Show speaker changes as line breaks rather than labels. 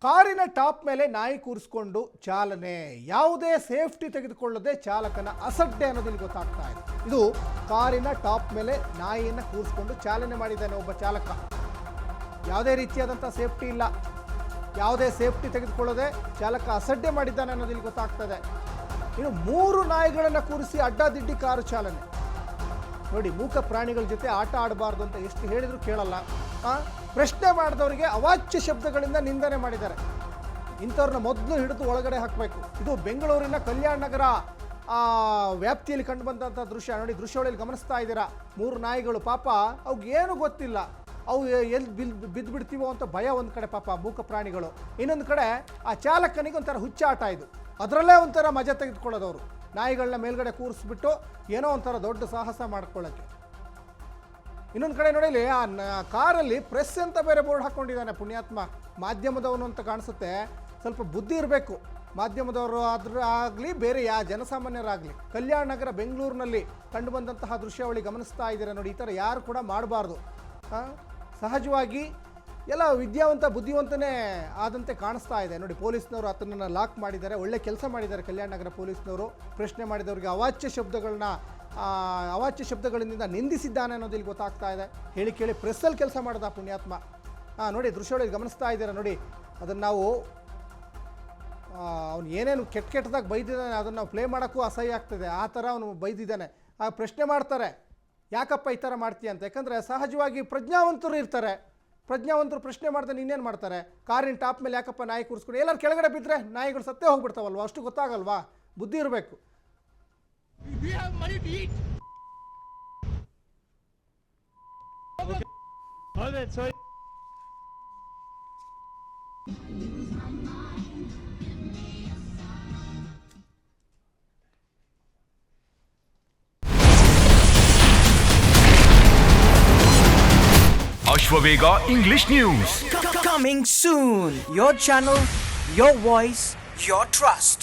ಕಾರಿನ ಟಾಪ್ ಮೇಲೆ ನಾಯಿ ಕೂರಿಸ್ಕೊಂಡು ಚಾಲನೆ, ಯಾವುದೇ ಸೇಫ್ಟಿ ತೆಗೆದುಕೊಳ್ಳದೆ ಚಾಲಕನ ಅಸಡ್ಡೆ ಅನ್ನೋದು ಇಲ್ಲಿ ಗೊತ್ತಾಗ್ತಾ ಇದೆ. ಇದು ಕಾರಿನ ಟಾಪ್ ಮೇಲೆ ನಾಯಿಯನ್ನು ಕೂರಿಸ್ಕೊಂಡು ಚಾಲನೆ ಮಾಡಿದ್ದಾನೆ ಒಬ್ಬ ಚಾಲಕ. ಯಾವುದೇ ರೀತಿಯಾದಂಥ ಸೇಫ್ಟಿ ಇಲ್ಲ, ಯಾವುದೇ ಸೇಫ್ಟಿ ತೆಗೆದುಕೊಳ್ಳದೆ ಚಾಲಕ ಅಸಡ್ಡೆ ಮಾಡಿದ್ದಾನೆ ಅನ್ನೋದು ಇಲ್ಲಿ ಗೊತ್ತಾಗ್ತದೆ. ಇನ್ನು 3 ನಾಯಿಗಳನ್ನು ಕೂರಿಸಿ ಅಡ್ಡಾದಿಡ್ಡಿ ಕಾರು ಚಾಲನೆ. ನೋಡಿ, ಮೂಕ ಪ್ರಾಣಿಗಳ ಜೊತೆ ಆಟ ಆಡಬಾರ್ದು ಅಂತ ಎಷ್ಟು ಹೇಳಿದ್ರು ಕೇಳಲ್ಲ. ಪ್ರಶ್ನೆ ಮಾಡಿದವರಿಗೆ ಅವಾಚ್ಯ ಶಬ್ದಗಳಿಂದ ನಿಂದನೆ ಮಾಡಿದ್ದಾರೆ. ಇಂಥವ್ರನ್ನ ಮೊದಲು ಹಿಡಿದು ಒಳಗಡೆ ಹಾಕಬೇಕು. ಇದು ಬೆಂಗಳೂರಿನ ಕಲ್ಯಾಣ ನಗರ ವ್ಯಾಪ್ತಿಯಲ್ಲಿ ಕಂಡು ಬಂದಂಥ ದೃಶ್ಯ. ನೋಡಿ, ದೃಶ್ಯಗಳಲ್ಲಿ ಗಮನಿಸ್ತಾ ಇದ್ದೀರಾ. 3 ನಾಯಿಗಳು, ಪಾಪ ಅವ್ಗೆ ಏನು ಗೊತ್ತಿಲ್ಲ, ಅವು ಎಲ್ಲಿ ಬಿದ್ದು ಬಿಡ್ತೀವೋ ಅಂತ ಭಯ. ಒಂದು ಕಡೆ ಪಾಪ ಮೂಕ ಪ್ರಾಣಿಗಳು, ಇನ್ನೊಂದು ಕಡೆ ಆ ಚಾಲಕನಿಗೆ ಒಂಥರ ಹುಚ್ಚಾಟ. ಇದು ಅದರಲ್ಲೇ ಒಂಥರ ಮಜಾ ತೆಗೆದುಕೊಳ್ಳೋದವರು. ನಾಯಿಗಳನ್ನ ಮೇಲ್ಗಡೆ ಕೂರಿಸ್ಬಿಟ್ಟು ಏನೋ ಒಂಥರ ದೊಡ್ಡ ಸಾಹಸ ಮಾಡ್ಕೊಳ್ಳೋಕ್ಕೆ. ಇನ್ನೊಂದು ಕಡೆ ನೋಡಿ, ಆ ಕಾರಲ್ಲಿ ಪ್ರೆಸ್ ಅಂತ ಬೇರೆ ಬೋರ್ಡ್ ಹಾಕ್ಕೊಂಡಿದ್ದಾನೆ ಪುಣ್ಯಾತ್ಮ. ಮಾಧ್ಯಮದವನು ಅಂತ ಕಾಣಿಸುತ್ತೆ. ಸ್ವಲ್ಪ ಬುದ್ಧಿ ಇರಬೇಕು ಮಾಧ್ಯಮದವರು ಆಗಲಿ, ಬೇರೆ ಜನಸಾಮಾನ್ಯರಾಗಲಿ. ಕಲ್ಯಾಣ ನಗರ ಬೆಂಗಳೂರಿನಲ್ಲಿ ಕಂಡು ಬಂದಂತಹ ದೃಶ್ಯಾವಳಿ ಗಮನಿಸ್ತಾ ಇದ್ದೀರಾ. ನೋಡಿ, ಈ ಥರ ಯಾರು ಕೂಡ ಮಾಡಬಾರ್ದು. ಸಹಜವಾಗಿ ಎಲ್ಲ ವಿದ್ಯಾವಂತ ಬುದ್ಧಿವಂತನೇ ಆದಂತೆ ಕಾಣಿಸ್ತಾ ಇದೆ. ನೋಡಿ, ಪೊಲೀಸ್ನವರು ಆತನನ್ನು ಲಾಕ್ ಮಾಡಿದ್ದಾರೆ. ಒಳ್ಳೆ ಕೆಲಸ ಮಾಡಿದ್ದಾರೆ ಕಲ್ಯಾಣ ನಗರ ಪೊಲೀಸ್ನವರು. ಪ್ರಶ್ನೆ ಮಾಡಿದವರಿಗೆ ಅವಾಚ್ಯ ಶಬ್ದಗಳಿಂದ ನಿಂದಿಸಿದ್ದಾನೆ ಅನ್ನೋದು ಇಲ್ಲಿ ಗೊತ್ತಾಗ್ತಾ ಇದೆ. ಹೇಳಿ ಕೇಳಿ ಪ್ರೆಸ್ಸಲ್ಲಿ ಕೆಲಸ ಮಾಡಿದ ಪುಣ್ಯಾತ್ಮ. ನೋಡಿ, ದೃಶ್ಯಗಳಲ್ಲಿ ಗಮನಿಸ್ತಾ ಇದ್ದೀರಾ. ನೋಡಿ, ಅದನ್ನು ನಾವು ಅವನು ಏನೇನು ಕೆಟ್ಟದಾಗಿ ಬೈದಿದ್ದಾನೆ ಅದನ್ನು ನಾವು ಪ್ಲೇ ಮಾಡೋಕ್ಕೂ ಅಸಹ್ಯ ಆಗ್ತದೆ. ಆ ಥರ ಅವನು ಬೈದಿದ್ದಾನೆ. ಪ್ರಶ್ನೆ ಮಾಡ್ತಾರೆ, ಯಾಕಪ್ಪ ಈ ಥರ ಮಾಡ್ತೀಯ ಅಂತ. ಯಾಕಂದರೆ ಸಹಜವಾಗಿ ಪ್ರಜ್ಞಾವಂತರು ಇರ್ತಾರೆ. ಪ್ರಜ್ಞಾವಂತರು ಪ್ರಶ್ನೆ ಮಾಡ್ತಾರೆ, ಇನ್ನೇನು ಮಾಡ್ತಾರೆ. ಕಾರಿನ ಟಾಪ್ ಮೇಲೆ ಯಾಕಪ್ಪ ನಾಯಿ ಕೂರಿಸ್ಕೊಂಡು, ಎಲ್ಲರೂ ಕೆಳಗಡೆ ಬಿದ್ದರೆ ನಾಯಿಗಳು ಸತ್ತೇ ಹೋಗ್ಬಿಡ್ತಾವಲ್ವ, ಅಷ್ಟು ಗೊತ್ತಾಗಲ್ವಾ. ಬುದ್ಧಿ ಇರಬೇಕು.
We have money to eat. Okay. All right, sorry.
Ashwavega English News.
Coming soon. Your channel, your voice, your trust.